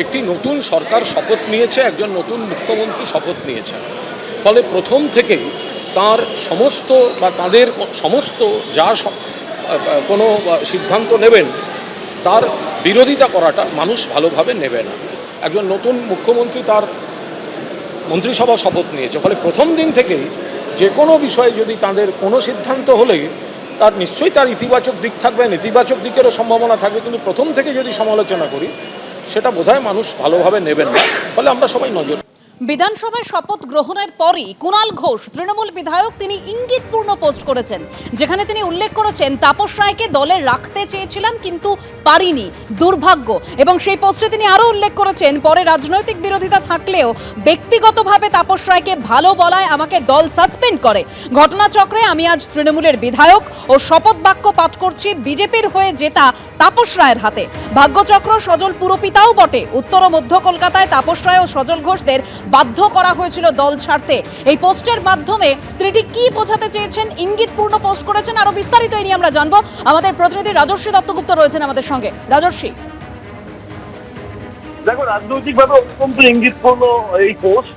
একটি নতুন সরকার শপথ নিয়েছে, একজন নতুন মুখ্যমন্ত্রী শপথ নিয়েছেন। ফলে প্রথম থেকেই তার সমস্ত বা তাদের সমস্ত যা কোনো সিদ্ধান্ত নেবেন তার বিরোধিতা করাটা মানুষ ভালোভাবে নেবে না। একজন নতুন মুখ্যমন্ত্রী তার মন্ত্রিসভা শপথ নিয়েছে, ফলে প্রথম দিন থেকেই যে কোনো বিষয়ে যদি তাদের কোনো সিদ্ধান্ত হলেই তার নিশ্চয়ই তার ইতিবাচক দিক থাকবে, নেতিবাচক দিকেরও সম্ভাবনা থাকবে, কিন্তু প্রথম থেকে যদি সমালোচনা করি সেটা বোধহয় মানুষ ভালোভাবে নেবেন না। ফলে আমরা সবাই নজর। বিধানসভায় শপথ গ্রহণের পরই কুণাল ঘোষ তৃণমূল বিধায়ক তিনি ইঙ্গিতপূর্ণ পোস্ট করেছেন, যেখানে তিনি উল্লেখ করেছেন তাপস রায়কে দলে রাখতে চেয়েছিলাম কিন্তু পারিনি, দুর্ভাগ্য। এবং সেই পোস্টে তিনি আরও উল্লেখ করেছেন, পরে রাজনৈতিক বিরোধিতা থাকলেও ব্যক্তিগতভাবে তাপস রায়কে ভালো বলায় আমাকে দল সাসপেন্ড করে। ঘটনাচক্রে আমি আজ তৃণমূলের বিধায়ক ও শপথ বাক্য পাঠ করছি বিজেপির হয়ে জেতা তাপস রায়ের হাতে। ভাগ্যচক্র সজল পুরপিতাও বটে। উত্তর ও মধ্য কলকাতায় তাপস রায় ও সজল ঘোষদের বাধ্য করা হয়েছিল দল ছাড়তে। এই পোস্টের মাধ্যমে তিনি ঠিক কি বোঝাতে চেয়েছেন, ইঙ্গিতপূর্ণ পোস্ট করেছেন, আরো বিস্তারিত এই নিয়ে আমরা জানবো। আমাদের প্রতিনিধি রাজর্ষী দত্তগুপ্ত রয়েছেন আমাদের সঙ্গে। রাজর্ষী, দেখো, রাজনৈতিকভাবে অত্যন্ত ইঙ্গিতপূর্ণ এই পোস্ট,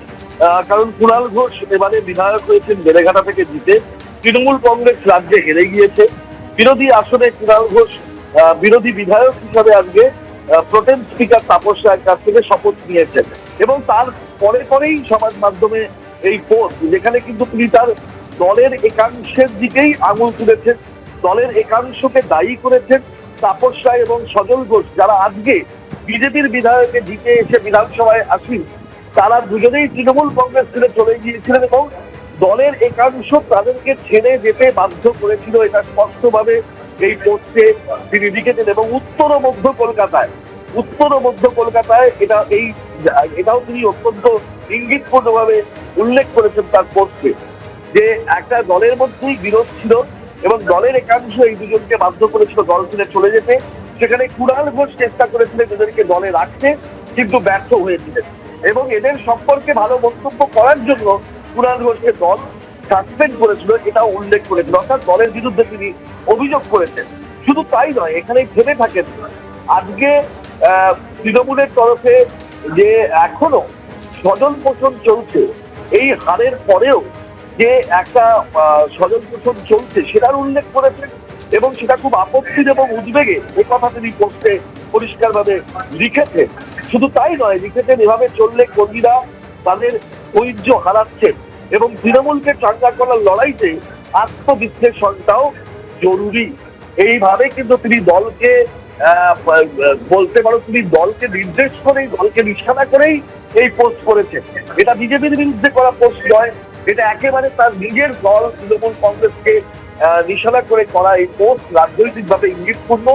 কারণ কুণাল ঘোষ এবারে বিধায়ক হয়েছেন বেলেঘাটা থেকে জিতে। তৃণমূল কংগ্রেস রাজ্যে হেরে গিয়েছে। বিরোধী আসনে কুণাল ঘোষ বিরোধী বিধায়ক হিসাবে আজকে প্রোটেম স্পিকার তাপস রায়ের কাছ থেকে শপথ নিয়েছেন এবং তার পরেই সমাজ মাধ্যমে এই পোস্ট, যেখানে কিন্তু তিনি তার দলের একাংশের দিকেই আঙুল তুলেছেন, দলের একাংশকে দায়ী করেছেন। তাপস রায় এবং সজল ঘোষ যারা আজকে বিজেপির বিধায়কে জিতে এসে বিধানসভায় আসেন, তারা দুজনেই তৃণমূল কংগ্রেস ছেড়ে চলে গিয়েছিলেন এবং দলের একাংশ তাদেরকে ছেড়ে যেতে বাধ্য করেছিল। এটা স্পষ্টভাবে এই পোস্টে তিনি লিখেছেন। এবং উত্তর ও মধ্য কলকাতায় এটাও তিনি অত্যন্ত ইঙ্গিতপূর্ণভাবে উল্লেখ করেছেন তার পোস্টে, যে একটা দলের মধ্যেই বিরোধ ছিল এবং দলের একাংশ এই দুজনকে বাধ্য করেছিল দল ছেড়ে চলে যেতে। সেখানে কুণাল ঘোষ চেষ্টা করেছিলেন এদেরকে দলে রাখতে, কিন্তু ব্যর্থ হয়েছিলেন এবং এদের সম্পর্কে ভালো মন্তব্য করার জন্য কুণাল ঘোষকে দল সাসপেন্ড করেছিল, এটাও উল্লেখ করেছিল। অর্থাৎ দলের বিরুদ্ধে তিনি অভিযোগ করেছেন। শুধু তাই নয়, এখানেই থেমে থাকেন। আজকে তৃণমূলের তরফে যে এখনো স্বজন পোষণ চলছে, এই হারের পরেও যে একটা স্বজন পোষণ চলছে সেটার উল্লেখ করেছেন এবং সেটা খুব আপত্তির এবং উদ্বেগে এ কথা তিনি পোস্টে পরিষ্কারভাবে লিখেছেন। শুধু তাই নয়, লিখেছেন এভাবে চললে কর্মীরা তাদের ঐক্য হারাচ্ছেন এবং তৃণমূলকে চাঙ্গা করার লড়াইতে আত্মবিশ্লেষণটাও জরুরি। এইভাবে কিন্তু তিনি দলকে বলতে পারো তিনি দলকে নির্দেশ করেই, দলকে নিশানা করেই এই পোস্ট করেছেন। এটা বিজেপির বিরুদ্ধে করা পোস্ট নয়, এটা একেবারে তার নিজের দল তৃণমূল কংগ্রেসকে নিশানা করে করা এই পোস্ট। রাজনৈতিকভাবে ইঙ্গিতপূর্ণ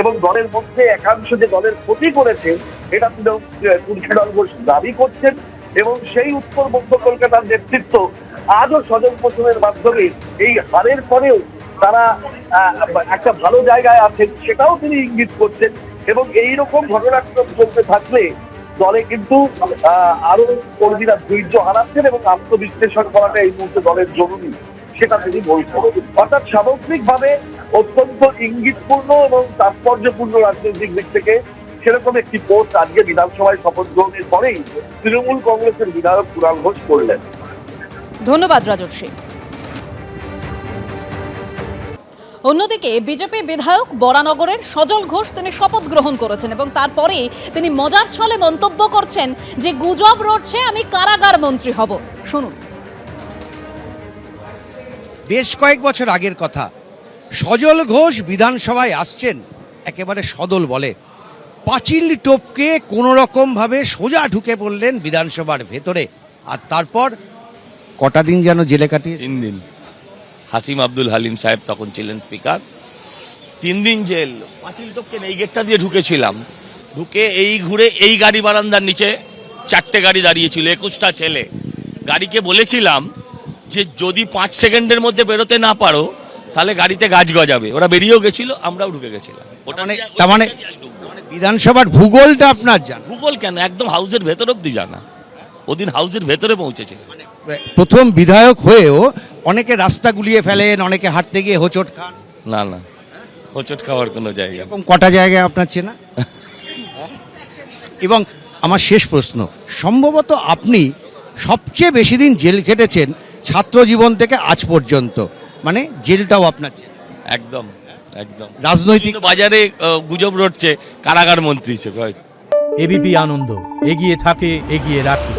এবং দলের মধ্যে একাংশ যে দলের ক্ষতি করেছে এটা কুণাল ঘোষ দাবি করছেন এবং সেই উত্তর মধ্য কলকাতার নেতৃত্ব আজও স্বজন পোষণের মাধ্যমে এই হারের পরেও তারা একটা ভালো জায়গায় আছেন সেটাও তিনি ইঙ্গিত করছেন। এবং এইরকম ঘটনাক্রম চলতে থাকলে দলে কিন্তু আরো কর্মীরা ধৈর্য হারাচ্ছেন এবং আত্মবিশ্লেষণ করাটা এই মুহূর্তে দলের জরুরি, সেটা তিনি বলছেন। অর্থাৎ সামগ্রিকভাবে অত্যন্ত ইঙ্গিতপূর্ণ এবং তাৎপর্যপূর্ণ রাজনৈতিক দিক থেকে সেরকম একটি পোস্ট আজকে বিধানসভায় শপথ গ্রহণের পরেই তৃণমূল কংগ্রেসের বিধায়ক কুণাল ঘোষ করলেন। ধন্যবাদ রাজর্ষী। অন্যদিকে বিজেপি বিধায়ক বরানগরের সজল ঘোষ তিনি শপথ গ্রহণ করেছেন এবং তারপরে তিনি মজার ছলে মন্তব্য করছেন যে গুজব রটছে আমি কারাগার মন্ত্রী হব। শুনুন। বেশ কয়েক বছর আগের কথা, সজল ঘোষ বিধানসভায় আসছেন একেবারে সদল বলে, পাঁচিল টপকে কোনো রকমভাবে সোজা ঢুকে পড়লেন বিধানসভার ভেতরে। আর তারপর কটা দিন যেন জেলে কাটিয়ে? 3 দিন। হাসিম আব্দুল হালিম সাহেব তখন ছিলেন স্পিকার। 3 দিন জেল। পাঁচিল টপকে এই গেটটা দিয়ে ঢুকেছিলাম, ঢুকে এই ঘুরে এই গাড়ি বারান্দার নিচে 4টে গাড়ি দাঁড়িয়েছিল, 21টা ছেলে। গাড়িকে বলেছিলাম যে যদি 5 সেকেন্ডের মধ্যে বেরোতে না পারো তাহলে গাড়িতে গাছ গজাবে। ওরা বেরিয়েও গেছিল, আমরাও ঢুকে গেছিলাম। তার মানে বিধানসভার ভূগোলটা আপনার জানা? ভূগোল কেন, একদম হাউসের ভেতর অব্দি জানা। ওদিন হাউসের ভেতরে পৌঁছেছিল। প্রথম বিধায়ক হয়েও অনেকে রাস্তা গুলিয়ে ফেলেন, অনেকে হাঁটতে গিয়ে হোঁচট খান। না না, হোঁচট খাওয়ার কোনো জায়গা। এরকম কটা জায়গায় আপনার চেনা? এবং আমার শেষ প্রশ্ন, সম্ভবত আপনি সবচেয়ে বেশি দিন জেল খেটেছেন ছাত্র জীবন থেকে আজ পর্যন্ত, মানে জেলটাও আপনার জেল। একদম একদম রাজনৈতিক কিন্তু বাজারে গুজব রটছে কারাগার মন্ত্রী হিসেবে হয়তো। এবিপি আনন্দ, এগিয়ে থাকে, এগিয়ে রাখে।